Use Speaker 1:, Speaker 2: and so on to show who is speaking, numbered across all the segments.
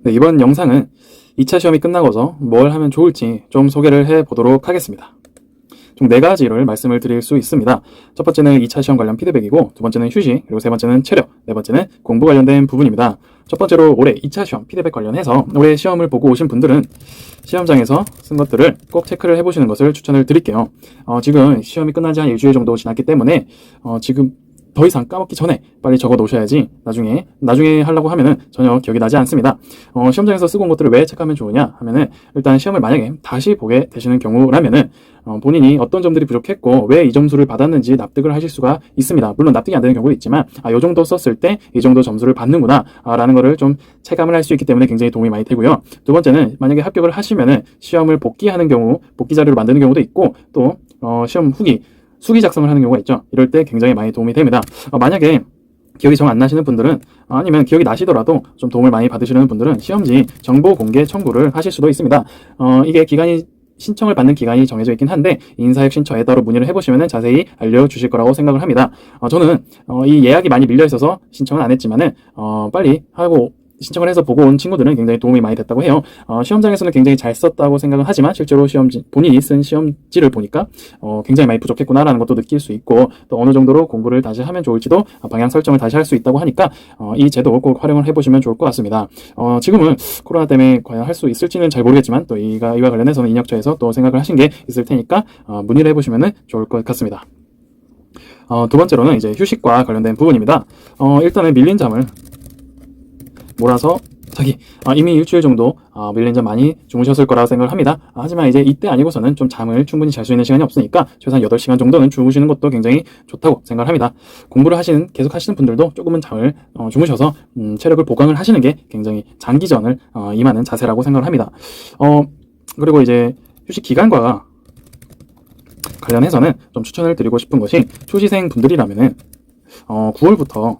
Speaker 1: 네, 이번 영상은 2차 시험이 끝나고서 뭘 하면 좋을지 좀 소개를 해 보도록 하겠습니다. 총 4가지를 말씀을 드릴 수 있습니다. 첫 번째는 2차 시험 관련 피드백이고, 두 번째는 휴식, 그리고 세 번째는 체력, 네 번째는 공부 관련된 부분입니다. 첫 번째로 올해 2차 시험 피드백 관련해서 올해 시험을 보고 오신 분들은 시험장에서 쓴 것들을 꼭 체크를 해보시는 것을 추천을 드릴게요. 지금 시험이 끝난 지 한 일주일 정도 지났기 때문에 지금 더 이상 까먹기 전에 빨리 적어 놓으셔야지 나중에 하려고 하면은 전혀 기억이 나지 않습니다. 시험장에서 쓰고 온 것들을 왜 체크하면 좋으냐 하면은, 일단 시험을 만약에 다시 보게 되시는 경우라면은 본인이 어떤 점들이 부족했고 왜 이 점수를 받았는지 납득을 하실 수가 있습니다. 물론 납득이 안 되는 경우도 있지만, 이 정도 썼을 때 이 정도 점수를 받는구나 라는 거를 좀 체감을 할 수 있기 때문에 굉장히 도움이 많이 되고요. 두 번째는, 만약에 합격을 하시면은 시험을 복기하는 경우, 복기 자료를 만드는 경우도 있고, 또 시험 수기 작성을 하는 경우가 있죠. 이럴 때 굉장히 많이 도움이 됩니다. 만약에 기억이 정 안 나시는 분들은, 아니면 기억이 나시더라도 좀 도움을 많이 받으시는 분들은 시험지 정보 공개 청구를 하실 수도 있습니다. 이게 신청을 받는 기간이 정해져 있긴 한데, 인사혁신처에 따로 문의를 해보시면 자세히 알려주실 거라고 생각을 합니다. 저는 이 예약이 많이 밀려 있어서 신청은 안 했지만은 빨리 하고 신청을 해서 보고 온 친구들은 굉장히 도움이 많이 됐다고 해요. 시험장에서는 굉장히 잘 썼다고 생각은 하지만, 실제로 본인이 쓴 시험지를 보니까 굉장히 많이 부족했구나라는 것도 느낄 수 있고, 또 어느 정도로 공부를 다시 하면 좋을지도 방향 설정을 다시 할 수 있다고 하니까 이 제도 꼭 활용을 해보시면 좋을 것 같습니다. 지금은 코로나 때문에 과연 할 수 있을지는 잘 모르겠지만, 또 이와 관련해서는 인혁처에서 또 생각을 하신 게 있을 테니까 문의를 해보시면 좋을 것 같습니다. 두 번째로는 이제 휴식과 관련된 부분입니다. 일단은 밀린 잠을 몰아서 이미 일주일 정도 밀린 잠 많이 주무셨을 거라고 생각을 합니다. 하지만 이제 이때 아니고서는 좀 잠을 충분히 잘 수 있는 시간이 없으니까 최소한 8시간 정도는 주무시는 것도 굉장히 좋다고 생각을 합니다. 공부를 계속 하시는 분들도 조금은 잠을 주무셔서 체력을 보강을 하시는 게 굉장히 장기전을 임하는 자세라고 생각을 합니다. 그리고 이제 휴식 기간과 관련해서는 좀 추천을 드리고 싶은 것이, 초시생 분들이라면은 9월부터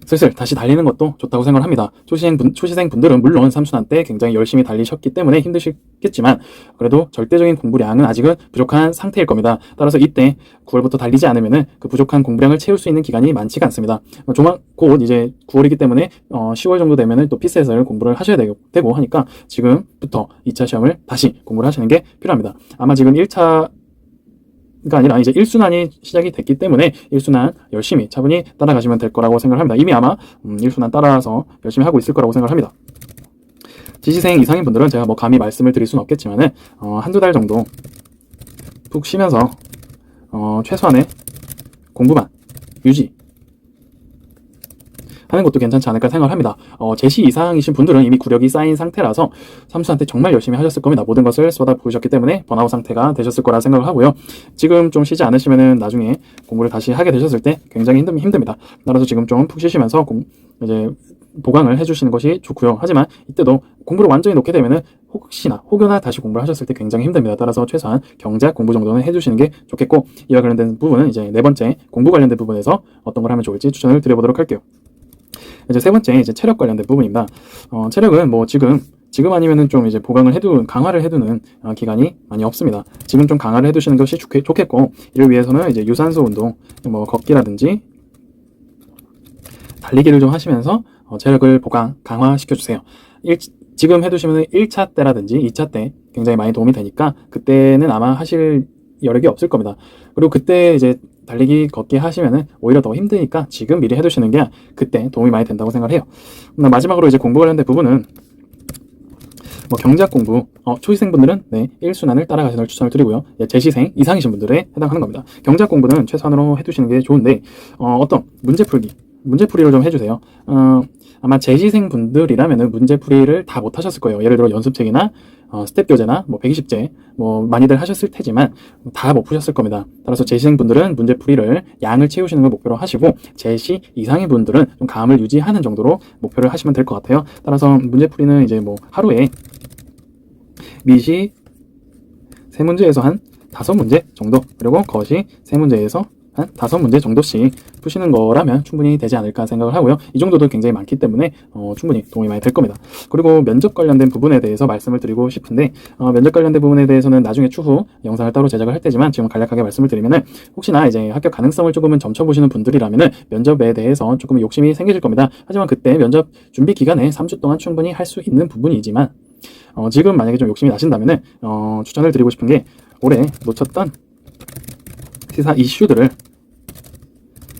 Speaker 1: 슬슬 다시 달리는 것도 좋다고 생각을 합니다. 초시생 분들은 물론 삼순환 때 굉장히 열심히 달리셨기 때문에 힘드시겠지만, 그래도 절대적인 공부량은 아직은 부족한 상태일 겁니다. 따라서 이때 9월부터 달리지 않으면은 그 부족한 공부량을 채울 수 있는 기간이 많지가 않습니다. 곧 이제 9월이기 때문에 10월 정도 되면은 또 피셋을 공부를 하셔야 되고 하니까, 지금부터 2차 시험을 다시 공부를 하시는 게 필요합니다. 아마 지금 1차가 아니라 이제 1순환이 시작이 됐기 때문에 1순환 열심히 차분히 따라가시면 될 거라고 생각을 합니다. 이미 아마 1순환 따라서 열심히 하고 있을 거라고 생각을 합니다. 지시생 이상인 분들은 제가 감히 말씀을 드릴 수는 없겠지만은 한두 달 정도 푹 쉬면서 최소한의 공부만 유지 하는 것도 괜찮지 않을까 생각을 합니다. 제시 이상이신 분들은 이미 구력이 쌓인 상태라서 삼수한테 정말 열심히 하셨을 겁니다. 모든 것을 쏟아부으셨기 때문에 번아웃 상태가 되셨을 거라 생각을 하고요. 지금 좀 쉬지 않으시면은 나중에 공부를 다시 하게 되셨을 때 굉장히 힘듭니다. 따라서 지금 좀 푹 쉬시면서 이제 보강을 해주시는 것이 좋고요. 하지만 이때도 공부를 완전히 놓게 되면은 혹여나 다시 공부를 하셨을 때 굉장히 힘듭니다. 따라서 최소한 경작 공부 정도는 해주시는 게 좋겠고, 이와 관련된 부분은 이제 네 번째 공부 관련된 부분에서 어떤 걸 하면 좋을지 추천을 드려보도록 할게요. 이제 세 번째, 이제 체력 관련된 부분입니다. 체력은 지금 아니면은 좀 이제 강화를 해두는 기간이 많이 없습니다. 지금 좀 강화를 해두시는 것이 좋겠고, 이를 위해서는 이제 유산소 운동, 걷기라든지 달리기를 좀 하시면서 체력을 강화시켜주세요. 지금 해두시면 1차 때라든지 2차 때 굉장히 많이 도움이 되니까, 그때는 아마 하실 여력이 없을 겁니다. 그리고 그때 이제 달리기, 걷기 하시면은 오히려 더 힘드니까 지금 미리 해두시는 게 그때 도움이 많이 된다고 생각을 해요. 마지막으로 이제 공부 관련된 부분은 경작 공부, 초시생분들은 1순환을 따라가시는 걸 추천을 드리고요. 재시생 이상이신 분들에 해당하는 겁니다. 경작 공부는 최소한으로 해두시는 게 좋은데, 어떤 문제풀이를 좀 해주세요. 아마 재시생 분들이라면은 문제풀이를 다 못 하셨을 거예요. 예를 들어 연습책이나 스텝 교재나 120제 많이들 하셨을 테지만 다 못 푸셨을 겁니다. 따라서 재시생 분들은 문제풀이를 양을 채우시는 걸 목표로 하시고, 재시 이상의 분들은 좀 감을 유지하는 정도로 목표를 하시면 될 것 같아요. 따라서 문제풀이는 이제 하루에 미시 3문제에서 한 5문제 정도, 그리고 거시 3문제에서 한 5문제 정도씩 푸시는 거라면 충분히 되지 않을까 생각을 하고요. 이 정도도 굉장히 많기 때문에 충분히 도움이 많이 될 겁니다. 그리고 면접 관련된 부분에 대해서 말씀을 드리고 싶은데 면접 관련된 부분에 대해서는 나중에 추후 영상을 따로 제작을 할 테지만 지금 간략하게 말씀을 드리면은 혹시나 이제 합격 가능성을 조금은 점쳐보시는 분들이라면은 면접에 대해서 조금 욕심이 생기실 겁니다. 하지만 그때 면접 준비 기간에 3주 동안 충분히 할 수 있는 부분이지만 지금 만약에 좀 욕심이 나신다면은 추천을 드리고 싶은 게 올해 놓쳤던 시사 이슈들을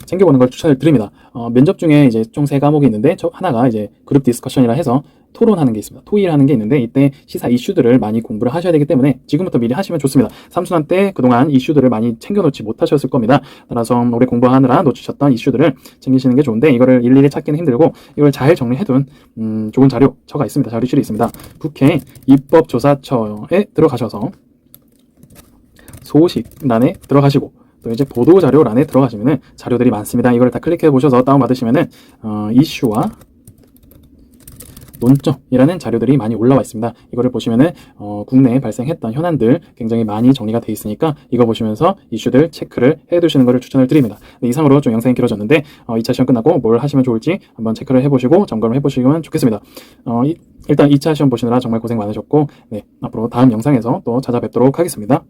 Speaker 1: 챙겨보는 걸 추천을 드립니다. 면접 중에 이제 총 3과목이 있는데 하나가 이제 그룹 디스커션이라 해서 토론하는 게 있습니다. 토의하는 게 있는데 이때 시사 이슈들을 많이 공부를 하셔야 되기 때문에 지금부터 미리 하시면 좋습니다. 3순환 때 그동안 이슈들을 많이 챙겨놓지 못하셨을 겁니다. 따라서 올해 공부하느라 놓치셨던 이슈들을 챙기시는 게 좋은데 이거를 일일이 찾기는 힘들고 이걸 잘 정리해둔 좋은 자료처가 있습니다. 자료실이 있습니다. 국회 입법조사처에 들어가셔서 소식란에 들어가시고 또 이제 보도자료란에 들어가시면은 자료들이 많습니다. 이걸 다 클릭해 보셔서 다운받으시면은 이슈와 논점이라는 자료들이 많이 올라와 있습니다. 이거를 보시면은 국내에 발생했던 현안들 굉장히 많이 정리가 되어 있으니까 이거 보시면서 이슈들 체크를 해 두시는 것을 추천을 드립니다. 이상으로 좀 영상이 길어졌는데 2차 시험 끝나고 뭘 하시면 좋을지 한번 체크를 해보시고 점검을 해보시면 좋겠습니다. 일단 2차 시험 보시느라 정말 고생 많으셨고 앞으로 다음 영상에서 또 찾아뵙도록 하겠습니다.